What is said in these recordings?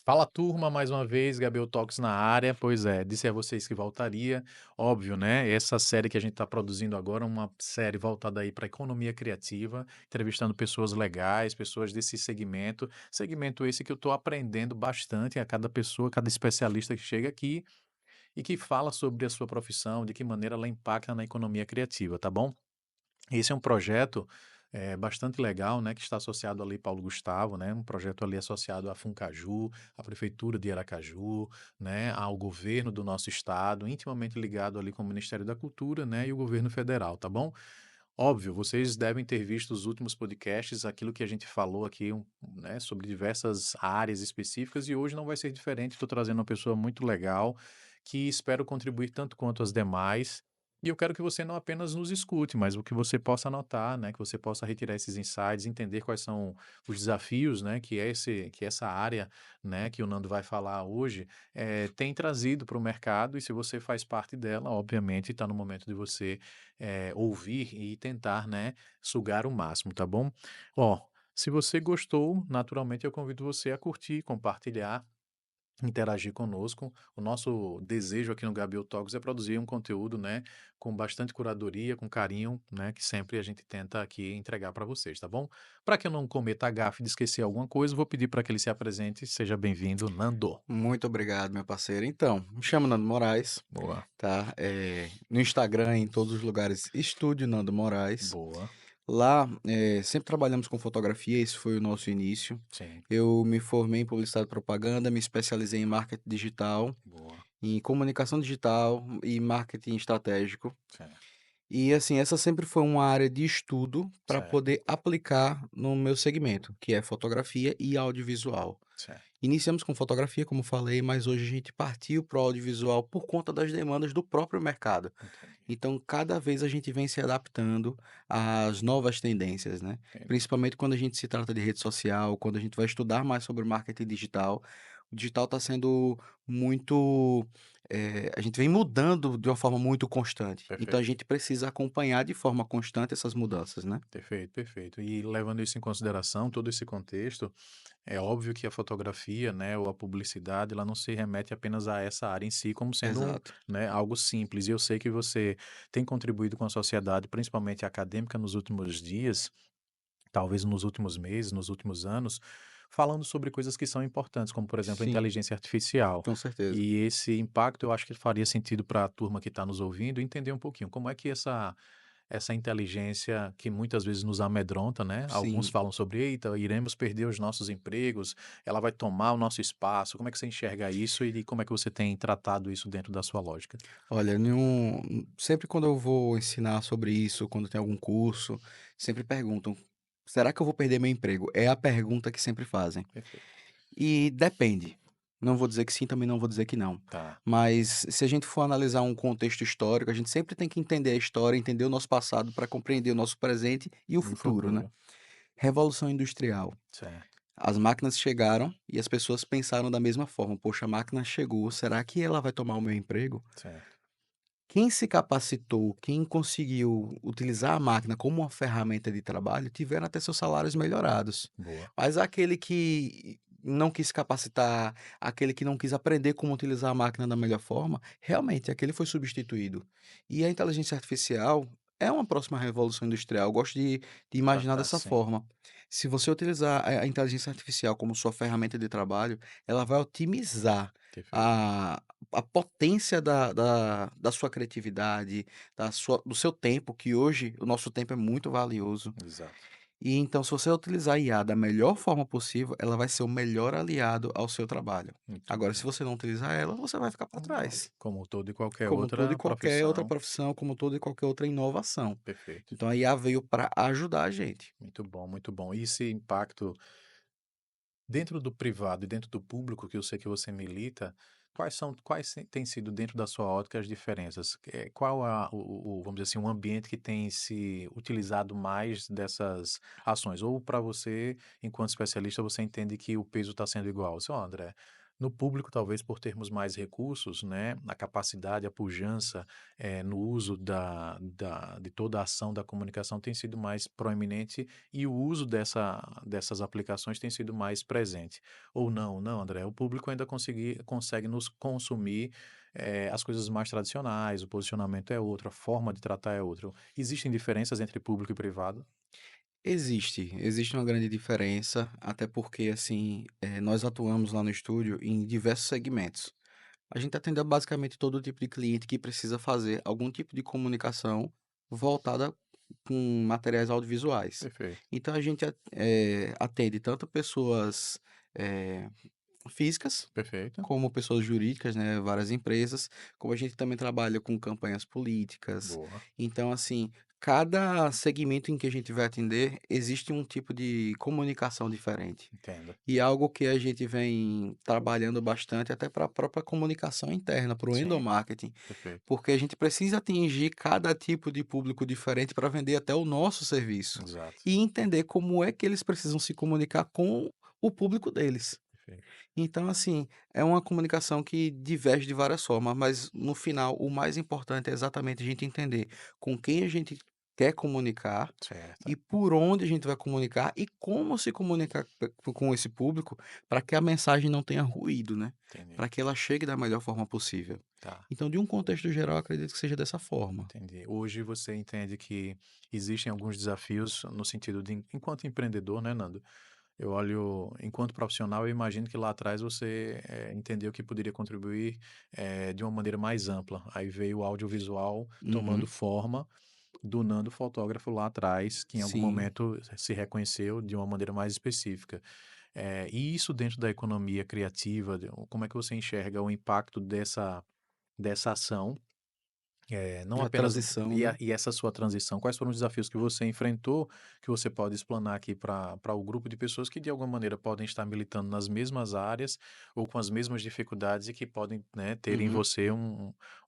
Fala turma, mais uma vez, Gabriel Talks na área. Pois é, disse a vocês que voltaria. Óbvio, né? Essa série que a gente está produzindo agora é uma série voltada aí para economia criativa, entrevistando pessoas legais, pessoas desse segmento. Segmento esse que eu estou aprendendo bastante a cada pessoa, cada especialista que chega aqui e que fala sobre a sua profissão, de que maneira ela impacta na economia criativa, tá bom? Esse é um projeto, bastante legal, né, que está associado ali Paulo Gustavo, né, um projeto ali associado à Funcaju, à prefeitura de Aracaju, né, ao governo do nosso estado, intimamente ligado ali com o Ministério da Cultura, né, e o governo federal, tá bom? Óbvio, vocês devem ter visto os últimos podcasts, aquilo que a gente falou aqui, né, sobre diversas áreas específicas, e hoje não vai ser diferente. Estou trazendo uma pessoa muito legal, que espero contribuir tanto quanto as demais. E eu quero que você não apenas nos escute, mas o que você possa anotar, né, que você possa retirar esses insights, entender quais são os desafios, né, que essa área, né, que o Nando vai falar hoje, tem trazido para o mercado. E se você faz parte dela, obviamente, está no momento de você ouvir e tentar, né, sugar o máximo, tá bom? Ó, se você gostou, naturalmente eu convido você a curtir, compartilhar, interagir conosco. O nosso desejo aqui no Gabriel Talks é produzir um conteúdo, né, com bastante curadoria, com carinho, né, que sempre a gente tenta aqui entregar para vocês, tá bom? Para que eu não cometa a gafe de esquecer alguma coisa, vou pedir para que ele se apresente. Seja bem-vindo, Nando. Muito obrigado, meu parceiro. Então, me chamo Nando Moraes, Boa, tá? No Instagram, em todos os lugares, Estúdio Nando Moraes. boa, Lá, sempre trabalhamos com fotografia, esse foi o nosso início. sim, Eu me formei em publicidade e propaganda, me especializei em marketing digital, boa, em comunicação digital e marketing estratégico. certo, E assim, essa sempre foi uma área de estudo para certo, poder aplicar no meu segmento, que é fotografia e audiovisual. certo, Iniciamos com fotografia, como falei, mas hoje a gente partiu para o audiovisual por conta das demandas do próprio mercado. entendi. Então, cada vez a gente vem se adaptando às novas tendências, né? Principalmente quando a gente se trata de rede social, quando a gente vai estudar mais sobre marketing digital. O digital está sendo muito. A gente vem mudando de uma forma muito constante. Então, a Perfeito, gente precisa acompanhar de forma constante essas mudanças, né? perfeito, perfeito. E levando isso em consideração, todo esse contexto, é óbvio que a fotografia, né, ou a publicidade, ela não se remete apenas a essa área em si, como sendo Exato. né, algo simples. E eu sei que você tem contribuído com a sociedade, principalmente acadêmica, nos últimos dias, talvez nos últimos meses, nos últimos anos, falando sobre coisas que são importantes, como, por exemplo, a Sim, inteligência artificial. com certeza. E esse impacto eu acho que faria sentido para a turma que está nos ouvindo entender um pouquinho como é que essa inteligência que muitas vezes nos amedronta, né? Alguns Sim. falam sobre, eita, iremos perder os nossos empregos, ela vai tomar o nosso espaço. Como é que você enxerga isso e como é que você tem tratado isso dentro da sua lógica? Olha, sempre quando eu vou ensinar sobre isso, quando tem algum curso, sempre perguntam: "Será que eu vou perder meu emprego?" É a pergunta que sempre fazem. Perfeito. E depende. Não vou dizer que sim, também não vou dizer que não. Tá. Mas se a gente for analisar um contexto histórico, a gente sempre tem que entender a história, entender o nosso passado para compreender o nosso presente e o E o futuro, né. futuro? Revolução industrial. Certo, As máquinas chegaram e as pessoas pensaram da mesma forma: "Poxa, a máquina chegou, será que ela vai tomar o meu emprego?" certo. Quem se capacitou, quem conseguiu utilizar a máquina como uma ferramenta de trabalho, tiveram até seus salários melhorados. Boa. Mas aquele que não quis capacitar, aquele que não quis aprender como utilizar a máquina da melhor forma, realmente aquele foi substituído. E a inteligência artificial é uma próxima revolução industrial. Eu gosto de imaginar Tratar dessa sim. forma. Se você utilizar a inteligência artificial como sua ferramenta de trabalho, ela vai otimizar Perfeito. a a potência da sua criatividade, do seu tempo, que hoje o nosso tempo é muito valioso. Exato. E então, se você utilizar a IA da melhor forma possível, ela vai ser o melhor aliado ao seu trabalho. Muito Agora, se bem. você não utilizar ela, você vai ficar para trás. Como toda e qualquer Como toda e outra qualquer outra profissão. profissão, como toda e qualquer outra inovação. Perfeito. Então a IA veio para ajudar a gente. Muito bom, muito bom. E esse impacto dentro do privado e dentro do público, que eu sei que você milita, quais têm sido dentro da sua ótica as diferenças? Qual vamos dizer assim, um ambiente que tem se utilizado mais dessas ações? Ou para você, enquanto especialista, você entende que o peso está sendo igual? Seu André, No público, talvez por termos mais recursos, né, a capacidade, a pujança, no uso de toda a ação da comunicação tem sido mais proeminente e o uso dessas aplicações tem sido mais presente. Ou não, não, André, o público ainda consegue nos consumir, as coisas mais tradicionais, o posicionamento é outro, a forma de tratar é outra. Existem diferenças entre público e privado? Existe uma grande diferença, até porque, assim, nós atuamos lá no estúdio em diversos segmentos. A gente atende a basicamente todo tipo de cliente que precisa fazer algum tipo de comunicação voltada com materiais audiovisuais. Perfeito, Então a gente atende tanto pessoas, eh, físicas, perfeito. como pessoas jurídicas, né, várias empresas, como a gente também trabalha com campanhas políticas. Boa, Então, assim, cada segmento em que a gente vai atender, existe um tipo de comunicação diferente. entendo. E algo que a gente vem trabalhando bastante até para a própria comunicação interna, para o Sim, endomarketing, perfeito. porque a gente precisa atingir cada tipo de público diferente para vender até o nosso serviço Exato, e entender como é que eles precisam se comunicar com o público deles. perfeito. Então, assim, é uma comunicação que diverge de várias formas, mas no final o mais importante é exatamente a gente entender com quem a gente quer comunicar Certo, e por onde a gente vai comunicar e como se comunicar com esse público para que a mensagem não tenha ruído, né? entendi. Para que ela chegue da melhor forma possível. Tá. Então, de um contexto geral, eu acredito que seja dessa forma. Entendi. Hoje você entende que existem alguns desafios no sentido de, enquanto empreendedor, né, Nando? Eu olho, enquanto profissional, eu imagino que lá atrás você entendeu que poderia contribuir de uma maneira mais ampla. Aí veio o audiovisual tomando Uhum, forma do Nando fotógrafo lá atrás, que em algum sim. momento se reconheceu de uma maneira mais específica. E isso dentro da economia criativa, como é que você enxerga o impacto dessa ação não A apenas transição, né? e essa sua transição, quais foram os desafios que você enfrentou, que você pode explanar aqui para o grupo de pessoas que de alguma maneira podem estar militando nas mesmas áreas ou com as mesmas dificuldades e que podem, né, ter em Uhum, você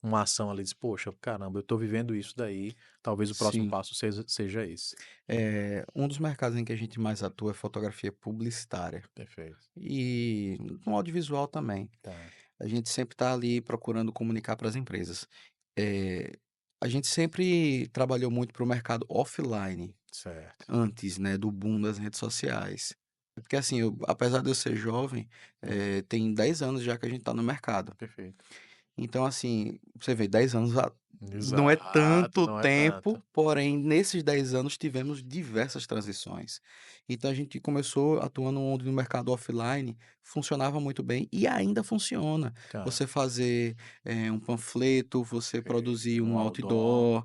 uma ação ali, diz, poxa, caramba, eu estou vivendo isso daí, talvez o próximo sim. passo seja esse. Um dos mercados em que a gente mais atua é fotografia publicitária. Perfeito. E no audiovisual também. Tá, A gente sempre está ali procurando comunicar para as empresas. Eh, a gente sempre trabalhou muito para o mercado offline, certo. antes, né, do boom das redes sociais. Porque assim, apesar de eu ser jovem, tem 10 anos já que a gente está no mercado. Perfeito. Então, assim, você vê, 10 anos não é Exato, tanto não é tanto. tempo, porém, nesses 10 anos tivemos diversas transições. Então, a gente começou atuando onde no mercado offline funcionava muito bem e ainda funciona. Tá, Você fazer um panfleto, você perfeito. produzir Um um outdoor, outdoor,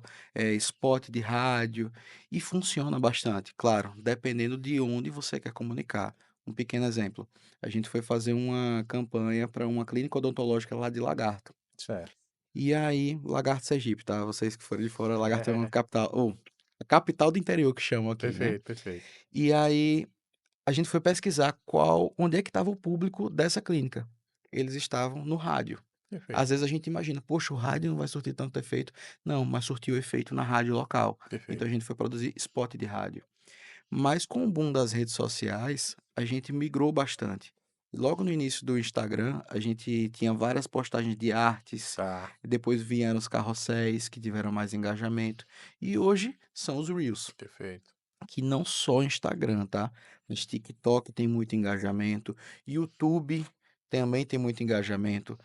spot de rádio, e funciona bastante. Claro, dependendo de onde você quer comunicar. Um pequeno exemplo: a gente foi fazer uma campanha para uma clínica odontológica lá de Lagarto. certo. E aí, Lagarto Sergipe, tá? Vocês que forem de fora, Lagarto é uma capital, ou a capital do interior que chamam aqui, né? Perfeito, perfeito, E aí, a gente foi pesquisar onde é que estava o público dessa clínica. Eles estavam no rádio. perfeito, Às vezes a gente imagina, poxa, o rádio não vai surtir tanto efeito. Não, mas surtiu efeito na rádio local. Então a perfeito. gente foi produzir spot de rádio. Mas com o boom das redes sociais, a gente migrou bastante. Logo no início do Instagram, a gente tinha várias postagens de artes, Tá, depois vieram os carrosséis, que tiveram mais engajamento, e hoje são os Reels, perfeito. que não só Instagram, tá? Mas TikTok tem muito engajamento, YouTube também tem muito engajamento,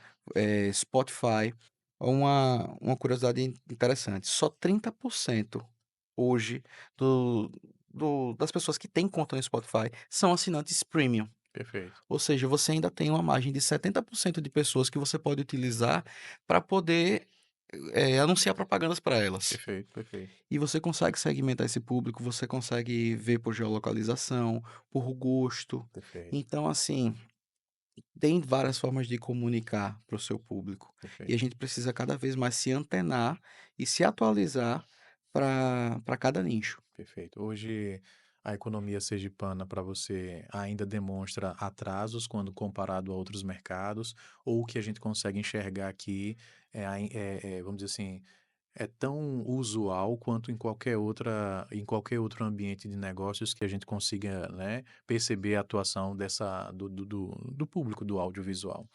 Spotify. Uma curiosidade interessante, só 30% hoje do das pessoas que têm conta no Spotify são assinantes premium. Perfeito, Ou seja, você ainda tem uma margem de 70% de pessoas que você pode utilizar para poder, anunciar propagandas para elas. perfeito, perfeito, E você consegue segmentar esse público, você consegue ver por geolocalização, por gosto. perfeito, Então, assim, tem várias formas de comunicar para o seu público. E a perfeito, gente precisa cada vez mais se antenar e se atualizar para cada nicho. perfeito. Hoje, a economia sergipana para você ainda demonstra atrasos quando comparado a outros mercados, ou o que a gente consegue enxergar aqui vamos dizer assim, é tão usual quanto em qualquer outro ambiente de negócios que a gente consiga, né, perceber a atuação do público do audiovisual.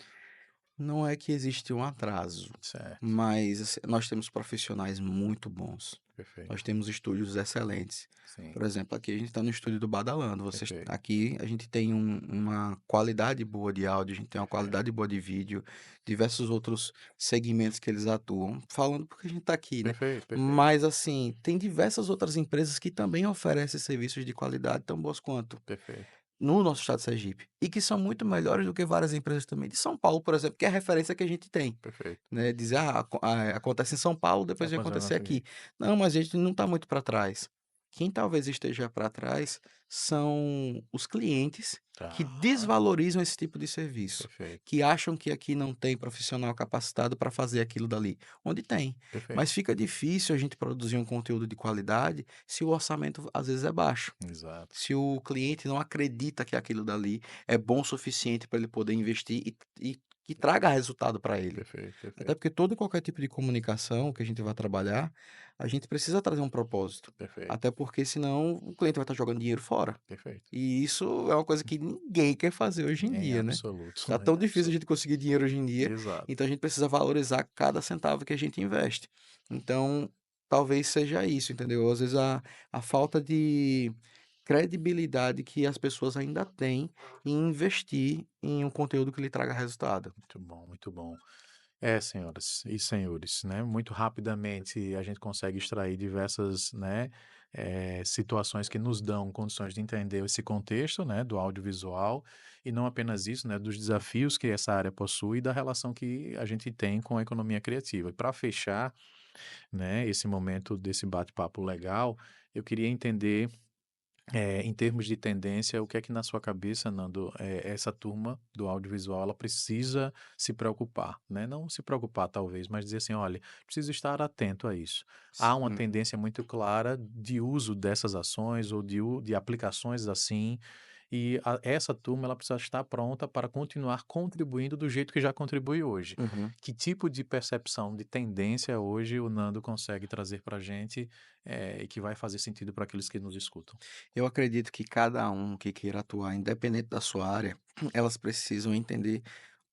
Não é que existe um atraso, Certo, mas assim, nós temos profissionais muito bons. Nós perfeito. temos estúdios excelentes. Sim, Por exemplo, aqui a gente está no estúdio do Badalando. Vocês, perfeito, aqui a gente tem uma qualidade boa de áudio, a gente tem uma perfeito, qualidade boa de vídeo, diversos outros segmentos que eles atuam, falando porque a gente está aqui, né? perfeito, perfeito, Mas assim, tem diversas outras empresas que também oferecem serviços de qualidade tão bons quanto. perfeito, No nosso estado de Sergipe, e que são muito melhores do que várias empresas também de São Paulo, por exemplo, que é a referência que a gente tem, perfeito. né, dizer: "Ah, acontece em São Paulo, depois vai acontecer Acontecendo aqui". aqui. Não, mas a gente não está muito para trás. Quem talvez esteja para trás são os clientes que Tá, desvalorizam esse tipo de serviço, perfeito, que acham que aqui não tem profissional capacitado para fazer aquilo dali, onde tem. perfeito. Mas fica difícil a gente produzir um conteúdo de qualidade se o orçamento às vezes é baixo. Exato. Se o cliente não acredita que aquilo dali é bom o suficiente para ele poder investir e que traga resultado para ele. Perfeito, Até perfeito, porque todo e qualquer tipo de comunicação que a gente vai trabalhar, a gente precisa trazer um propósito. perfeito, Até porque senão o cliente vai estar jogando dinheiro fora. perfeito. E isso é uma coisa que ninguém quer fazer hoje em Em dia, né? absoluto, Tá tão em difícil a absoluto. gente conseguir dinheiro hoje em dia, Exato. então a gente precisa valorizar cada centavo que a gente investe. Então, talvez seja isso, entendeu? Às vezes a falta de credibilidade que as pessoas ainda têm em investir em um conteúdo que lhe traga resultado. Muito bom, muito bom. É, senhoras e senhores, né, muito rapidamente a gente consegue extrair diversas, né, situações que nos dão condições de entender esse contexto, né, do audiovisual, e não apenas isso, né, dos desafios que essa área possui e da relação que a gente tem com a economia criativa. E para fechar, né, esse momento desse bate-papo legal, eu queria entender em termos de tendência, o que é que na sua cabeça, Nando, essa turma do audiovisual, ela precisa se preocupar, né? Não se preocupar, talvez, mas dizer assim, olha, precisa estar atento a isso. Há uma Sim. tendência muito clara de uso dessas ações ou de aplicações assim, e essa turma ela precisa estar pronta para continuar contribuindo do jeito que já contribui hoje. Uhum. Que tipo de percepção de tendência hoje o Nando consegue trazer para a gente e que vai fazer sentido para aqueles que nos escutam? Eu acredito que cada um que queira atuar, independente da sua área, elas precisam entender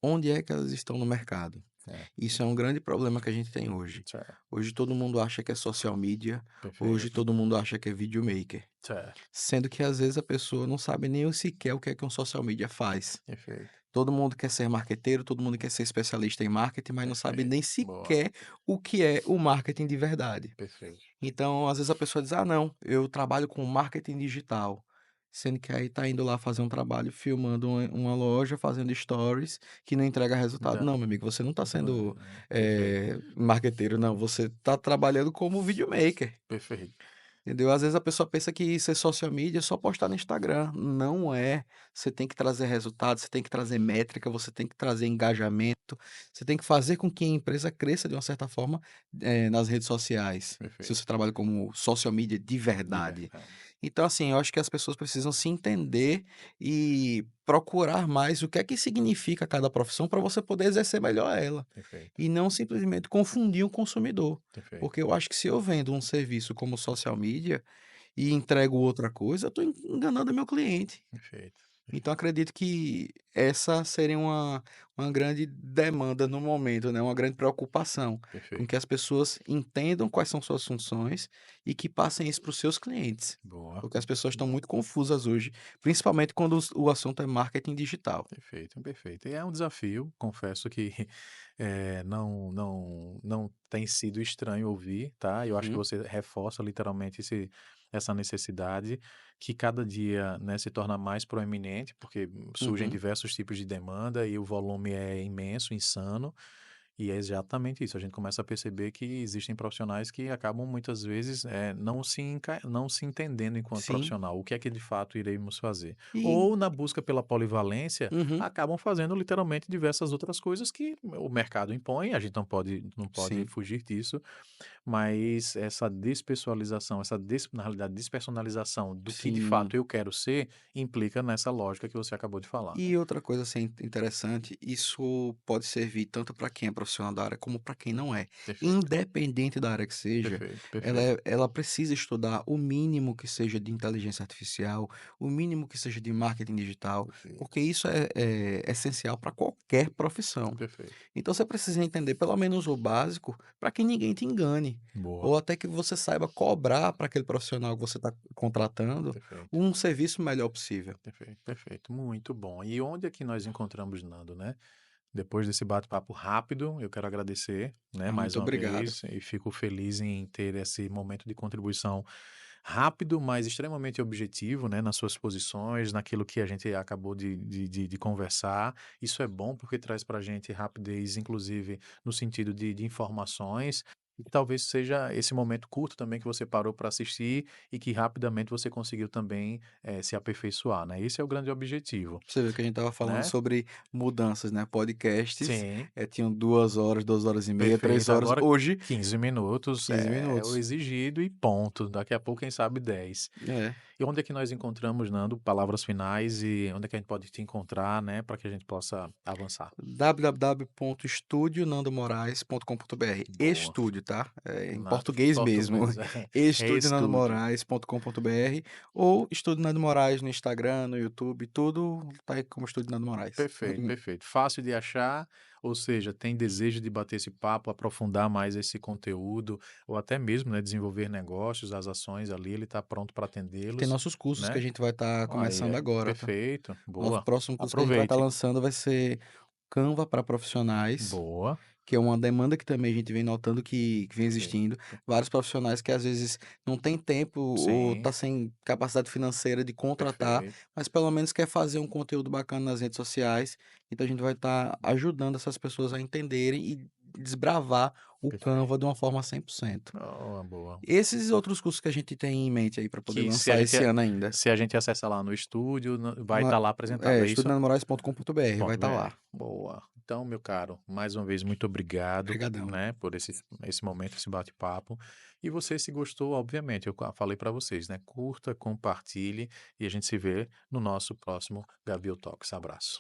onde é que elas estão no mercado. É, Isso é um grande problema que a gente tem hoje. certo, Hoje todo mundo acha que é social media, hoje perfeito, todo mundo acha que é videomaker. certo, Sendo que às vezes a pessoa não sabe nem o sequer o que é que um social media faz. perfeito, Todo mundo quer ser marqueteiro, todo mundo quer ser especialista em marketing, mas não sabe perfeito, nem boa, sequer o que é o marketing de verdade. perfeito, Então, às vezes a pessoa diz: "Ah, não, eu trabalho com marketing digital", sendo que aí tá indo lá fazer um trabalho filmando uma loja, fazendo stories que não entrega resultado. dá, Não, meu amigo, você não tá sendo, perfeito, marqueteiro, não, você tá trabalhando como videomaker. perfeito, Entendeu? Às vezes a pessoa pensa que ser social media é só postar no Instagram. Não é. Você tem que trazer resultados, você tem que trazer métrica, você tem que trazer engajamento, você tem que fazer com que a empresa cresça de uma certa forma, nas redes sociais, se perfeito, você trabalha como social media de de verdade. verdade, Então, assim, eu acho que as pessoas precisam se entender e procurar mais o que é que significa cada profissão para você poder exercer melhor ela. perfeito, E não simplesmente confundir o consumidor. perfeito, Porque eu acho que se eu vendo um serviço como social media e entrego outra coisa, eu estou enganando o meu cliente. perfeito, Então perfeito, acredito que essa seria uma grande demanda no momento, né, uma grande preocupação, com que perfeito, as pessoas entendam quais são suas funções e que passem isso para os seus clientes, boa, porque as pessoas estão muito confusas hoje, principalmente quando o assunto é marketing digital. perfeito, perfeito. E é um desafio, confesso que não tem sido estranho ouvir, tá? Eu acho que Uhum, você reforça literalmente essa necessidade que cada dia, né, se torna mais proeminente, porque surgem uhum. diversos tipos de demanda e o volume é imenso, insano. E é exatamente isso. A gente começa a perceber que existem profissionais que acabam muitas vezes não se entendendo enquanto Sim. profissional. O que é que de fato iremos fazer? E Ou na busca pela polivalência, uhum, acabam fazendo literalmente diversas outras coisas que o mercado impõe, a gente não pode sim. fugir disso, mas essa despessoalização, na realidade, despersonalização do que de Sim. fato eu quero ser, implica nessa lógica que você acabou de falar, né. E outra coisa, assim, interessante, isso pode servir tanto para quem é profissional da área, como para quem não é. Perfeito, Independente da área que seja, perfeito, ela perfeito, ela precisa estudar o mínimo que seja de inteligência artificial, o mínimo que seja de marketing digital, porque perfeito, isso é essencial para qualquer profissão. perfeito. Então você precisa entender pelo menos o básico para que ninguém te engane, Boa, ou até que você saiba cobrar para aquele profissional que você está contratando perfeito. um serviço melhor possível. Perfeito, perfeito, muito bom. E onde é que nós encontramos Nando, né? Depois desse bate-papo rápido, eu quero agradecer, né, Ah, mais muito uma obrigado. vez e fico feliz em ter esse momento de contribuição rápido, mas extremamente objetivo, né, nas suas posições, naquilo que a gente acabou de conversar. Isso é bom porque traz para a gente rapidez, inclusive no sentido de informações. E que talvez seja esse momento curto também que você parou para assistir e que rapidamente você conseguiu também se aperfeiçoar, né? Esse é o grande objetivo, Você viu que a gente estava falando né? sobre mudanças, né, podcasts, Sim. tinham 2 horas, 2 horas e meia, 3 Perfeito. horas, Agora hoje 15 minutos 15 é o minutos. exigido e ponto. Daqui a pouco, quem sabe 10. É, E onde é que nós encontramos, Nando, palavras finais e onde é que a gente pode te encontrar, né, para que a gente possa avançar? www.estudionandomoraes.com.br. Boa. Estúdio, tá? Em Na português mesmo. português, é estúdio. estudionandomoraes.com.br ou Estúdio Nando Moraes no Instagram, no YouTube, tudo tá aí como Estúdio Nando Moraes. Perfeito, perfeito. Fácil de achar, ou seja, tem desejo de bater esse papo, aprofundar mais esse conteúdo, ou até mesmo, né, desenvolver negócios, as ações ali, ele está pronto para Tem atendê-los, nossos cursos que a né? gente vai estar Aí começando é agora, tá? perfeito, Nosso boa. próximo curso que a gente vai estar Aproveite. lançando vai ser Canva para profissionais, Boa, que é uma demanda que também a gente vem notando que vem perfeito. existindo. Vários profissionais que às vezes não têm tempo ou Sim, tá sem capacidade financeira de contratar, perfeito, mas pelo menos quer fazer um conteúdo bacana nas redes sociais. Então a gente vai estar ajudando essas pessoas a entenderem e desbravar o Canva perfeito. de uma forma 100%. Oh, boa. Esses outros cursos que a gente tem em mente aí para poder Que se a lançar gente esse ano ainda. se a gente acessar lá no estúdio, vai Na estar lá apresentado, é isso? estudionamorais.com.br, vai Ponto estar BR. lá. Boa. Então, meu caro, mais uma vez, muito obrigado, Obrigadão. né, por esse momento, esse bate-papo. E você, se gostou, obviamente, eu falei para vocês, né, curta, compartilhe e a gente se vê no nosso próximo Gabriel Talks. Abraço.